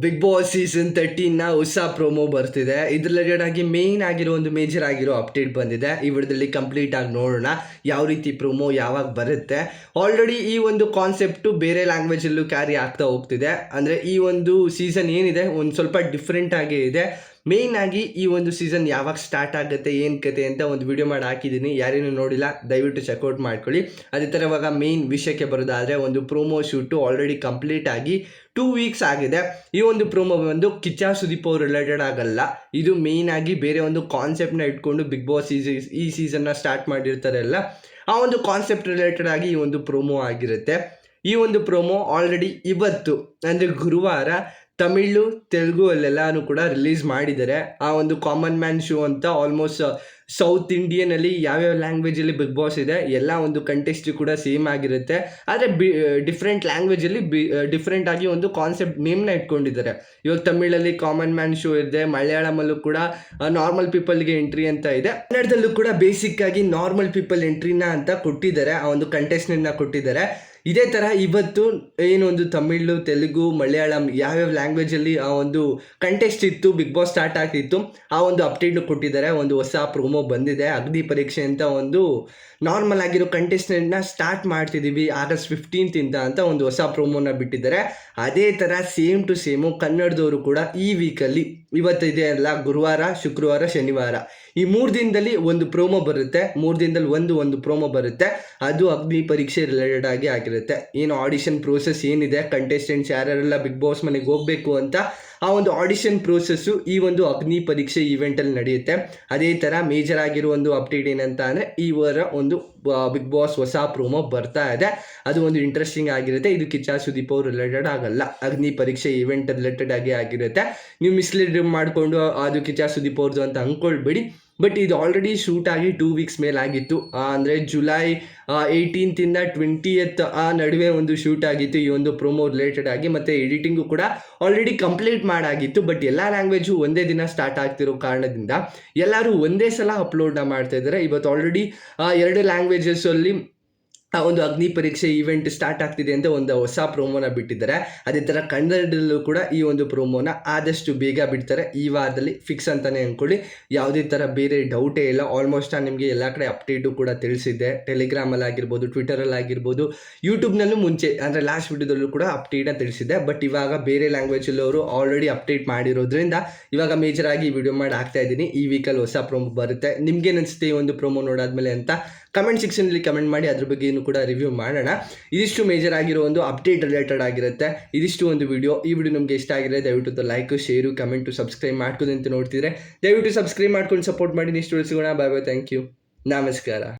Big boss season 13ನ ಹೊಸ promo ಬರ್ತಿದೆ. ಇದ್ರ ರಿಲೇಟೆಡ್ ಆಗಿ ಮೇನ್ ಆಗಿರೋ ಒಂದು ಮೇಜರ್ ಆಗಿರೋ ಅಪ್ಡೇಟ್ ಬಂದಿದೆ. ಈ ವಿಡಿಯೋದಲ್ಲಿ ಕಂಪ್ಲೀಟ್ ಆಗಿ ನೋಡೋಣ ಯಾವ ರೀತಿ ಪ್ರೊಮೋ ಯಾವಾಗ ಬರುತ್ತೆ. ಆಲ್ರೆಡಿ ಈ ಒಂದು ಕಾನ್ಸೆಪ್ಟು ಬೇರೆ ಲ್ಯಾಂಗ್ವೇಜಲ್ಲೂ ಕ್ಯಾರಿ ಆಗ್ತಾ ಹೋಗ್ತಿದೆ. ಅಂದರೆ ಈ ಒಂದು ಸೀಸನ್ ಏನಿದೆ ಒಂದು ಸ್ವಲ್ಪ ಡಿಫ್ರೆಂಟ್ ಆಗೇ ಇದೆ. ಮೇಯ್ನ್ ಆಗಿ ಈ ಒಂದು ಸೀಸನ್ ಯಾವಾಗ ಸ್ಟಾರ್ಟ್ ಆಗುತ್ತೆ ಏನು ಕತೆ ಅಂತ ಒಂದು ವಿಡಿಯೋ ಮಾಡಿ ಹಾಕಿದ್ದೀನಿ. ಯಾರೇನು ನೋಡಿಲ್ಲ ದಯವಿಟ್ಟು ಚೆಕ್ಔಟ್ ಮಾಡ್ಕೊಳ್ಳಿ. ಅದೇ ಥರ ಇವಾಗ ಮೇಯ್ನ್ ವಿಷಯಕ್ಕೆ ಬರೋದಾದರೆ ಒಂದು ಪ್ರೋಮೋ ಶೂಟು ಆಲ್ರೆಡಿ ಕಂಪ್ಲೀಟ್ ಆಗಿ 2 ವೀಕ್ಸ್ ಆಗಿದೆ. ಈ ಒಂದು ಪ್ರೋಮೋ ಬಂದು ಕಿಚ್ಚ ಸುದೀಪ್ ಅವ್ರು ರಿಲೇಟೆಡ್ ಆಗಲ್ಲ. ಇದು ಮೇಯ್ನ್ ಆಗಿ ಬೇರೆ ಒಂದು ಕಾನ್ಸೆಪ್ಟ್ನ ಇಟ್ಕೊಂಡು ಬಿಗ್ ಬಾಸ್ ಈ ಸೀಸನ್ನ ಸ್ಟಾರ್ಟ್ ಮಾಡಿರ್ತಾರಲ್ಲ ಆ ಒಂದು ಕಾನ್ಸೆಪ್ಟ್ ರಿಲೇಟೆಡ್ ಆಗಿ ಈ ಒಂದು ಪ್ರೋಮೋ ಆಗಿರುತ್ತೆ. ಈ ಒಂದು ಪ್ರೋಮೋ ಆಲ್ರೆಡಿ ಇವತ್ತು ಅಂದರೆ ಗುರುವಾರ ತಮಿಳು ತೆಲುಗು ಅಲ್ಲೆಲ್ಲನೂ ಕೂಡ ರಿಲೀಸ್ ಮಾಡಿದ್ದಾರೆ. ಆ ಒಂದು ಕಾಮನ್ ಮ್ಯಾನ್ ಶೋ ಅಂತ ಆಲ್ಮೋಸ್ಟ್ ಸೌತ್ ಇಂಡಿಯನಲ್ಲಿ ಯಾವ್ಯಾವ ಲ್ಯಾಂಗ್ವೇಜಲ್ಲಿ ಬಿಗ್ ಬಾಸ್ ಇದೆ ಎಲ್ಲ ಒಂದು ಕಂಟೆಸ್ಟು ಕೂಡ ಸೇಮ್ ಆಗಿರುತ್ತೆ. ಆದರೆ ಡಿಫ್ರೆಂಟ್ ಲ್ಯಾಂಗ್ವೇಜಲ್ಲಿ ಡಿಫ್ರೆಂಟ್ ಆಗಿ ಒಂದು ಕಾನ್ಸೆಪ್ಟ್ ನೇಮ್ನ ಇಟ್ಕೊಂಡಿದ್ದಾರೆ. ಇವಾಗ ತಮಿಳಲ್ಲಿ ಕಾಮನ್ ಮ್ಯಾನ್ ಶೋ ಇದೆ, ಮಲಯಾಳಮಲ್ಲೂ ಕೂಡ ನಾರ್ಮಲ್ ಪೀಪಲ್ಗೆ ಎಂಟ್ರಿ ಅಂತ ಇದೆ, ಕನ್ನಡದಲ್ಲೂ ಕೂಡ ಬೇಸಿಕ್ ಆಗಿ ನಾರ್ಮಲ್ ಪೀಪಲ್ ಎಂಟ್ರಿನ ಅಂತ ಕೊಟ್ಟಿದ್ದಾರೆ, ಆ ಒಂದು ಕಂಟೆಸ್ಟೆಂಟ್ನ ಕೊಟ್ಟಿದ್ದಾರೆ. ಇದೇ ಥರ ಇವತ್ತು ಏನೊಂದು ತಮಿಳು ತೆಲುಗು ಮಲಯಾಳಂ ಯಾವ್ಯಾವ ಲ್ಯಾಂಗ್ವೇಜಲ್ಲಿ ಆ ಒಂದು ಕಂಟೆಸ್ಟ್ ಇತ್ತು ಬಿಗ್ ಬಾಸ್ ಸ್ಟಾರ್ಟ್ ಆಗ್ತಿತ್ತು ಆ ಒಂದು ಅಪ್ಡೇಟ್ನು ಕೊಟ್ಟಿದ್ದಾರೆ. ಒಂದು ಹೊಸ ಪ್ರೋಮೋ ಬಂದಿದೆ. ಅಗ್ನಿ ಪರೀಕ್ಷೆ ಅಂತ ಒಂದು ನಾರ್ಮಲ್ ಆಗಿರೋ ಕಂಟೆಸ್ಟೆಂಟ್ನ ಸ್ಟಾರ್ಟ್ ಮಾಡ್ತಿದ್ದೀವಿ August 15th ಅಂತ ಒಂದು ಹೊಸ ಪ್ರೋಮೋನ ಬಿಟ್ಟಿದ್ದಾರೆ. ಅದೇ ಥರ ಸೇಮ್ ಟು ಸೇಮು ಕನ್ನಡದವರು ಕೂಡ ಈ ವೀಕಲ್ಲಿ ಇವತ್ತಿದೆ ಅಲ್ಲ, ಗುರುವಾರ ಶುಕ್ರವಾರ ಶನಿವಾರ ಈ 3 ದಿನದಲ್ಲಿ ಒಂದು ಪ್ರೋಮೋ ಬರುತ್ತೆ. 3 ದಿನದಲ್ಲಿ ಒಂದು ಪ್ರೋಮೋ ಬರುತ್ತೆ. ಅದು ಅಗ್ನಿ ಪರೀಕ್ಷೆ ರಿಲೇಟೆಡ್ ಆಗಿ ಆಗಿರುತ್ತೆ. ಏನು ಆಡಿಷನ್ ಪ್ರೋಸೆಸ್ ಏನಿದೆ, ಕಂಟೆಸ್ಟೆಂಟ್ಸ್ ಯಾರ್ಯಾರೆಲ್ಲ ಬಿಗ್ ಬಾಸ್ ಮನೆಗೆ ಹೋಗಬೇಕು ಅಂತ ಆ ಒಂದು ಆಡಿಷನ್ ಪ್ರೋಸೆಸ್ಸು ಈ ಒಂದು ಅಗ್ನಿ ಪರೀಕ್ಷೆ ಈವೆಂಟಲ್ಲಿ ನಡೆಯುತ್ತೆ. ಅದೇ ಥರ ಮೇಜರ್ ಆಗಿರೋ ಒಂದು ಅಪ್ಡೇಟ್ ಏನಂತ ಅಂದರೆ ಈ ವಾರ ಒಂದು ಬಿಗ್ ಬಾಸ್ ಹೊಸ ಪ್ರೋಮೋ ಬರ್ತಾ ಇದೆ. ಅದು ಒಂದು ಇಂಟ್ರೆಸ್ಟಿಂಗ್ ಆಗಿರುತ್ತೆ. ಇದು ಕಿಚ್ಚ ಸುದೀಪ್ ಅವ್ರು ರಿಲೇಟೆಡ್ ಆಗಲ್ಲ, ಅಗ್ನಿ ಪರೀಕ್ಷೆ ಈವೆಂಟ್ ರಿಲೇಟೆಡ್ ಆಗಿರುತ್ತೆ. ನೀವು ಮಿಸ್ಲೀಡ್ ಮಾಡಿಕೊಂಡು ಅದು ಕಿಚ್ಚ ಸುದೀಪ್ ಅವ್ರದ್ದು ಅಂತ ಅಂದ್ಕೊಳ್ಬೇಡಿ. ಬಟ್ ಇದು ಆಲ್ರೆಡಿ ಶೂಟ್ ಆಗಿ 2 ವೀಕ್ಸ್ ಮೇಲಾಗಿತ್ತು. ಅಂದರೆ ಜುಲೈ 18th 20th ಆ ನಡುವೆ ಒಂದು ಶೂಟ್ ಆಗಿತ್ತು ಈ ಒಂದು ಪ್ರೋಮೋ ರಿಲೇಟೆಡ್ ಆಗಿ. ಮತ್ತು ಎಡಿಟಿಂಗು ಕೂಡ ಆಲ್ರೆಡಿ ಕಂಪ್ಲೀಟ್ ಮಾಡಾಗಿತ್ತು. ಬಟ್ ಎಲ್ಲ ಲ್ಯಾಂಗ್ವೇಜು ಒಂದೇ ದಿನ ಸ್ಟಾರ್ಟ್ ಆಗ್ತಿರೋ ಕಾರಣದಿಂದ ಎಲ್ಲರೂ ಒಂದೇ ಸಲ ಅಪ್ಲೋಡ್ನ ಮಾಡ್ತಾ ಇದ್ದಾರೆ. ಇವತ್ತು ಆಲ್ರೆಡಿ 2 ಲ್ಯಾಂಗ್ವೇಜಸಲ್ಲಿ ಆ ಒಂದು ಅಗ್ನಿ ಪರೀಕ್ಷೆ ಈವೆಂಟ್ ಸ್ಟಾರ್ಟ್ ಆಗ್ತಿದೆ ಅಂತ ಒಂದು ಹೊಸ ಪ್ರೋಮೋನ ಬಿಟ್ಟಿದ್ದಾರೆ. ಅದೇ ಥರ ಕನ್ನಡದಲ್ಲೂ ಕೂಡ ಈ ಒಂದು ಪ್ರೋಮೋನ ಆದಷ್ಟು ಬೇಗ ಬಿಡ್ತಾರೆ. ಈ ವಾರದಲ್ಲಿ ಫಿಕ್ಸ್ ಅಂತಲೇ ಅಂದ್ಕೊಳ್ಳಿ. ಯಾವುದೇ ಥರ ಬೇರೆ ಡೌಟೇ ಇಲ್ಲ. ಆಲ್ಮೋಸ್ಟ್ ನಿಮಗೆ ಎಲ್ಲ ಕಡೆ ಅಪ್ಡೇಟು ಕೂಡ ತಿಳಿಸಿದ್ದೆ. ಟೆಲಿಗ್ರಾಮಲ್ಲಿ ಆಗಿರ್ಬೋದು, ಟ್ವಿಟರಲ್ಲಿ ಆಗಿರ್ಬೋದು, ಯೂಟ್ಯೂಬ್ನಲ್ಲೂ ಮುಂಚೆ ಅಂದರೆ ಲಾಸ್ಟ್ ವಿಡಿಯೋದಲ್ಲೂ ಕೂಡ ಅಪ್ಡೇಟ್ನ ತಿಳಿಸಿದ್ದೆ. ಬಟ್ ಇವಾಗ ಬೇರೆ ಲ್ಯಾಂಗ್ವೇಜಲ್ಲಿ ಅವರು ಆಲ್ರೆಡಿ ಅಪ್ಡೇಟ್ ಮಾಡಿರೋದ್ರಿಂದ ಇವಾಗ ಮೇಜರ್ ಆಗಿ ವಿಡಿಯೋ ಮಾಡಿ ಆಗ್ತಾ ಇದ್ದೀನಿ. ಈ ವೀಕಲ್ಲಿ ಹೊಸ ಪ್ರೋಮೋ ಬರುತ್ತೆ. ನಿಮ್ಗೇನು ಅನಿಸುತ್ತೆ ಈ ಒಂದು ಪ್ರೋಮೋ ನೋಡಾದ್ಮೇಲೆ ಅಂತ ಕಮೆಂಟ್ ಸೆಕ್ಷನಲ್ಲಿ ಕಮೆಂಟ್ ಮಾಡಿ. ಅದ್ರ ಬಗ್ಗೆ ಕೂಡ ರಿವ್ಯೂ ಮಾಡೋಣ. ಇದಿಷ್ಟು ಮೇಜರ್ ಆಗಿರೋ ಒಂದು ಅಪ್ಡೇಟ್ ರಿಲೇಟೆಡ್ ಆಗಿರುತ್ತೆ. ಇದಿಷ್ಟು ಒಂದು ವಿಡಿಯೋ. ಈ ವಿಡಿಯೋ ನಿಮಗೆ ಇಷ್ಟ ಆಗಿದ್ರೆ ದಯವಿಟ್ಟು ಲೈಕ್, ಶೇರು, ಕಮೆಂಟು, ಸಬ್ಸ್ಕ್ರೈಬ್ ಮಾಡ್ಕೊಂಡು ಅಂತ ನೋಡ್ತಿದ್ರೆ ದಯವಿಟ್ಟು ಸಬ್ಸ್ಕ್ರೈಬ್ ಮಾಡ್ಕೊಂಡು ಸಪೋರ್ಟ್ ಮಾಡಿ. ನೆಕ್ಸ್ಟ್ ವಿಡಿಯೋ ಸಿಗೋಣ. Bye bye. Thank you. ನಮಸ್ಕಾರ.